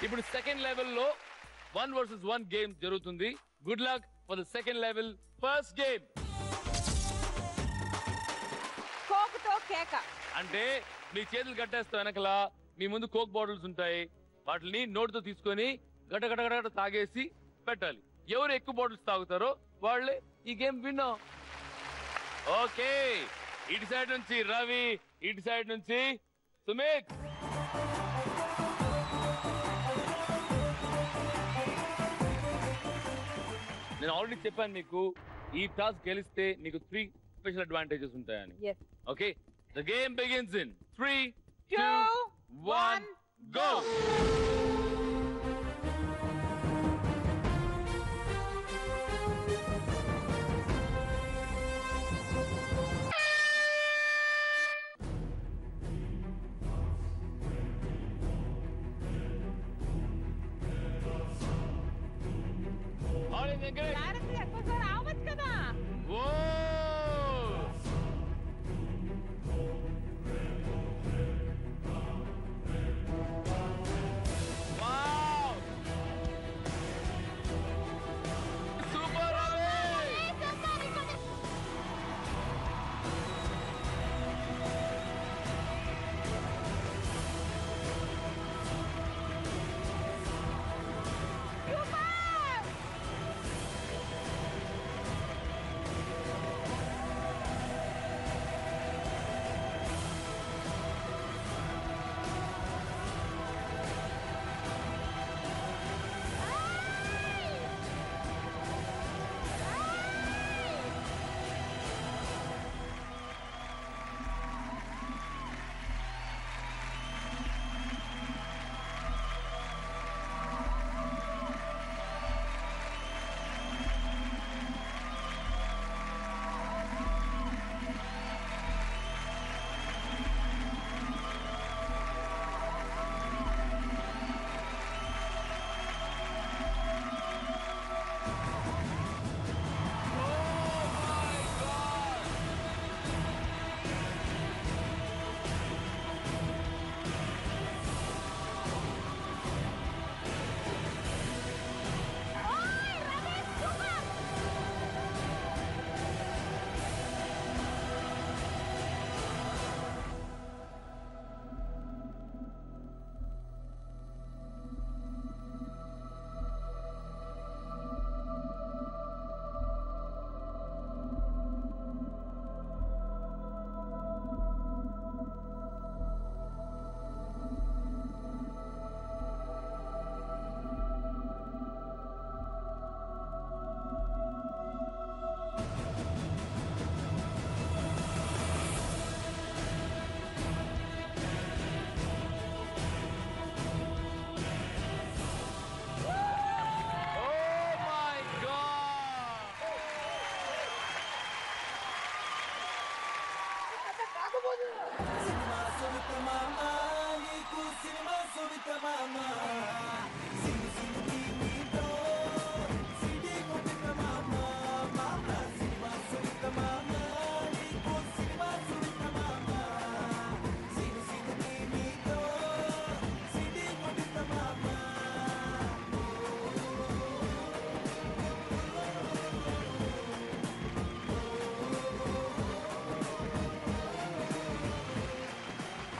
ఇప్పుడు సెకండ్ లెవెల్లో 1 versus 1 game జరుగుతుంది. Good luck for the second level. First game కోకుతో కేక. అంటే మీ చేతులు కట్టేస్తా వెనకలా మీ ముందు కోక్ బాటిల్స్ ఉంటాయి. వాటిని నోటితో తీసుకొని గట గట గట తాగేసి పెట్టాలి. ఎవరు ఎక్కువ బాటిల్స్ తాగుతారో వాళ్ళే ఈ గేమ్ విన్నా. ఓకే, ఇటు సైడ్ నుంచి రవి, ఇటు సైడ్ నుంచి సుమిత్. నేను ఆల్రెడీ చెప్పాను మీకు ఈ టాస్క్ గెలిస్తే మీకు 3 స్పెషల్ అడ్వాంటేజెస్ ఉంటాయని. Okay, the game begins in 3, 2, 1 go. రావచ్చు కదా.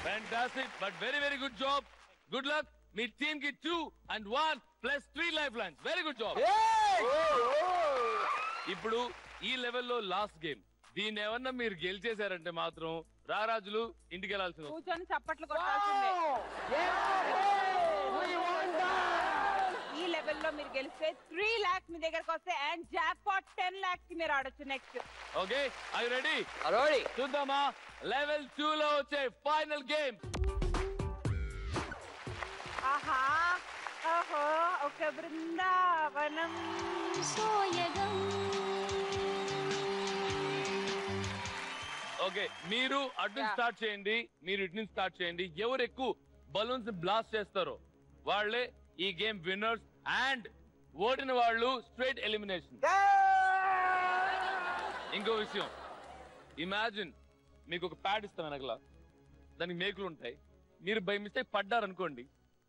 Fantastic, but very, very good job. Good luck. Me team కి 2 and 1 plus 3 life lines. Very good job. ఇప్పుడు ఈ లెవెల్లో లాస్ట్ గేమ్. దీన్ని ఏమన్నా మీరు గెలిచేశారంటే మాత్రం రారాజులు ఇంటికి వెళ్ళాల్సింది. కూర్చొని చప్పట్లు కొట్టాల్సిందే. ఈ లెవెల్లో మీరు గెలిస్తే 3 lakhs మీ దగ్గరకు వస్తే అండ్ జాక్ పాట్ 10 lakhs కి మీరు ఆడొచ్చు next. Okay, are you ready? Ready. చూద్దామా లెవెల్ 2 లో వచ్చే ఫైనల్ గేమ్. ఆహా, ఓహో, ఒక బృందావనం సోయగం. ఓకే, మీరు అటు స్టార్ట్ చేయండి, మీరు ఇటు నుంచి స్టార్ట్ చేయండి. ఎవరు ఎక్కువ బలూన్స్ బ్లాస్ట్ చేస్తారో వాళ్ళే ఈ గేమ్ విన్నర్స్ అండ్ ఓడిన వాళ్ళు స్ట్రైట్ ఎలిమినేషన్. ఇంకో విషయం, ఇమాజిన్ మీకు ఒక ప్యాడ్ ఇస్తాను వెనకలా, దానికి మేకులు ఉంటాయి. మీరు బై మిస్టేక్ పడ్డారనుకోండి,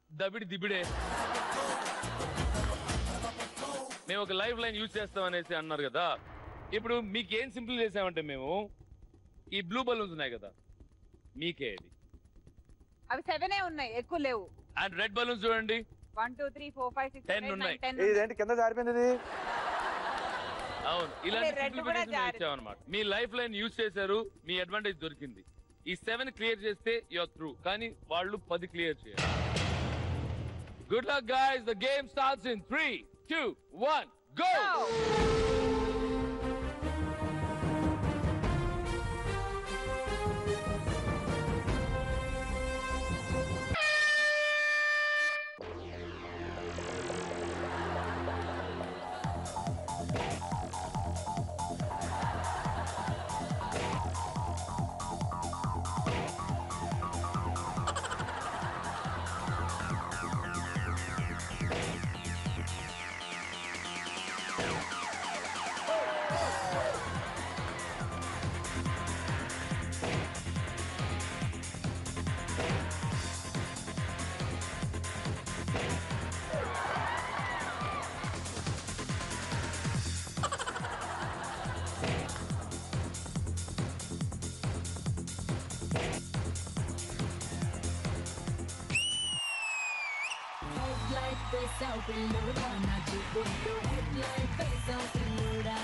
దబిడి దిబిడే. మేము ఒక లైఫ్ లైన్ యూజ్ చేస్తాం అనేసి అన్నారు కదా. ఇప్పుడు మీకు ఏం సింపుల్ చేసామంటే మేము ఈ బ్లూ బలూన్స్ ఉన్నాయి కదా మీకే ఇది. అవి 7 ఉన్నాయి, ఎక్కువ లేవు. అండ్ రెడ్ బలూన్స్ చూడండి 1 2 3 4 5 6 10 7 ఉన్నాయి. 8 10. ఇదేంటి కింద జారిపోయింది ఇది? అవును, ఇలాంటి red కూడా ఇచ్చామన్నమాట. మీ లైఫ్ లైన్ యూజ్ చేశారు, మీ అడ్వాంటేజ్ దొరికింది. ఈ 7 క్లియర్ చేస్తే యూఆర్ త్రూ, కానీ వాళ్ళు 10 క్లియర్ చేయాలి. Good luck guys, the game starts in 3 2 1 go. Headlight face out పిల్లుడా నా చూపుడు headlight face out పిల్లుడా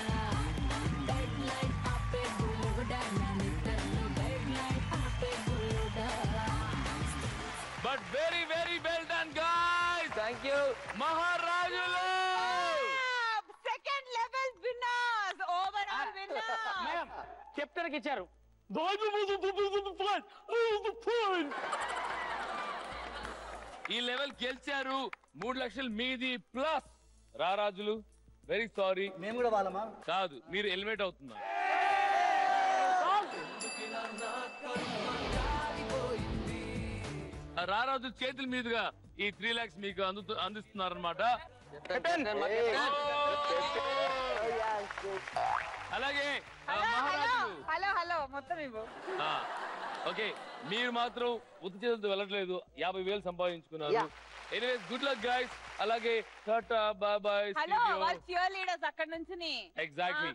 headlight ఆపే బుల్లుడా నా నిత్తల్లో headlight ఆపే బుల్లుడా. But very very well done guys. Thank you. మహారాజులు second level winners, overall winner. కెప్టెన్కి ఇచ్చారు. ఈ లెవెల్ గెలిచారు. 3 లక్షలు మీది ప్లస్. రారాజులు very sorry. మేము కూడా వాళ్ళమా? కాదు, మీరు ఎలిమినేట్ అవుతున్నారు. రారాజు చేతుల మీదుగా ఈ 3 lakhs మీకు అందిస్తున్నారన్నమాట. అలాగే మహారాజు హలో హలో మొత్తం ఇవ్వు. ఓకే, మీరు మాత్రం ఉత్తి చేతులతో వెళ్ళట్లేదు, 50,000 సంపాదించుకున్నారు. Anyways good luck guys. అలాగే టాటా బాయ్ బాయ్. హలో, వాళ్ళు cheer leaders అక్కడ నుంచి. ఎగ్జాక్ట్లీ.